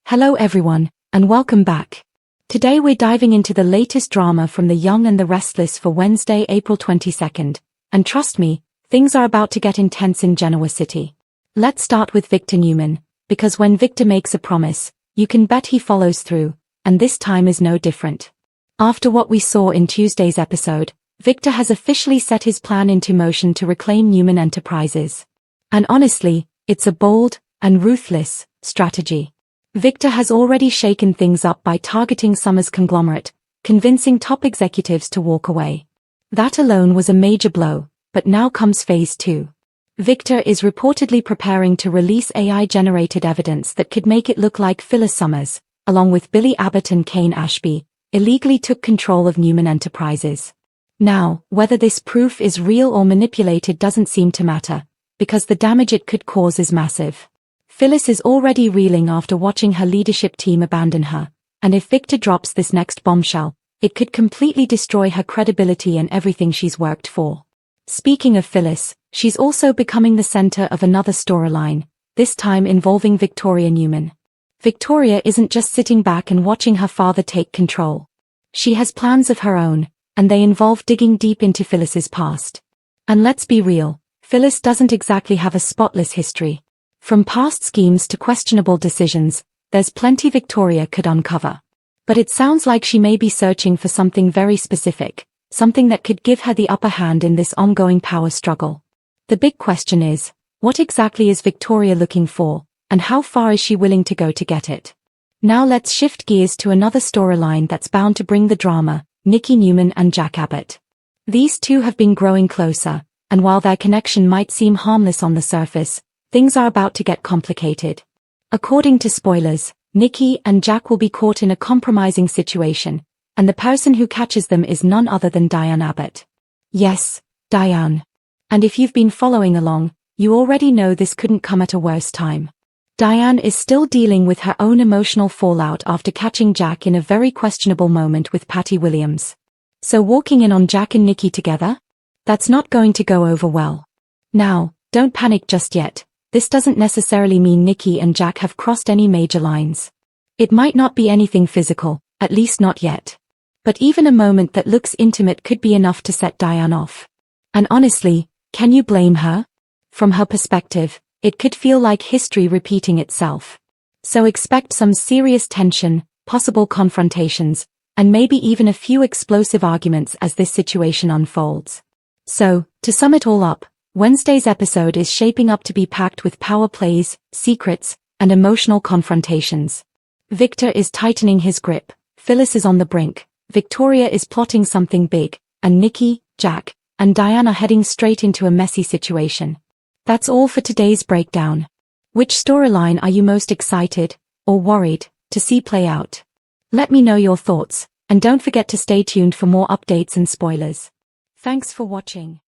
Hello everyone, and welcome back. Today we're diving into the latest drama from The Young and the Restless for Wednesday, April 22nd. And trust me, things are about to get intense in Genoa City. Let's start with Victor Newman, because when Victor makes a promise, you can bet he follows through, and this time is no different. After what we saw in Tuesday's episode, Victor has officially set his plan into motion to reclaim Newman Enterprises. And honestly, it's a bold and ruthless strategy. Victor has already shaken things up by targeting Summer's conglomerate, convincing top executives to walk away. That alone was a major blow, but now comes phase 2. Victor is reportedly preparing to release AI-generated evidence that could make it look like Phyllis Summers, along with Billy Abbott and Kane Ashby, illegally took control of Newman Enterprises. Now, whether this proof is real or manipulated doesn't seem to matter, because the damage it could cause is massive. Phyllis is already reeling after watching her leadership team abandon her, and if Victor drops this next bombshell, it could completely destroy her credibility and everything she's worked for. Speaking of Phyllis, she's also becoming the center of another storyline, this time involving Victoria Newman. Victoria isn't just sitting back and watching her father take control. She has plans of her own, and they involve digging deep into Phyllis's past. And let's be real, Phyllis doesn't exactly have a spotless history. From past schemes to questionable decisions, there's plenty Victoria could uncover. But it sounds like she may be searching for something very specific, something that could give her the upper hand in this ongoing power struggle. The big question is, what exactly is Victoria looking for, and how far is she willing to go to get it? Now let's shift gears to another storyline that's bound to bring the drama, Nikki Newman and Jack Abbott. These two have been growing closer, and while their connection might seem harmless on the surface, things are about to get complicated. According to spoilers, Nikki and Jack will be caught in a compromising situation, and the person who catches them is none other than Diane Abbott. Yes, Diane. And if you've been following along, you already know this couldn't come at a worse time. Diane is still dealing with her own emotional fallout after catching Jack in a very questionable moment with Patty Williams. So walking in on Jack and Nikki together? That's not going to go over well. Now, don't panic just yet. This doesn't necessarily mean Nikki and Jack have crossed any major lines. It might not be anything physical, at least not yet. But even a moment that looks intimate could be enough to set Diane off. And honestly, can you blame her? From her perspective, it could feel like history repeating itself. So expect some serious tension, possible confrontations, and maybe even a few explosive arguments as this situation unfolds. So, to sum it all up, Wednesday's episode is shaping up to be packed with power plays, secrets, and emotional confrontations. Victor is tightening his grip, Phyllis is on the brink, Victoria is plotting something big, and Nikki, Jack, and Diane are heading straight into a messy situation. That's all for today's breakdown. Which storyline are you most excited, or worried, to see play out? Let me know your thoughts, and don't forget to stay tuned for more updates and spoilers. Thanks for watching.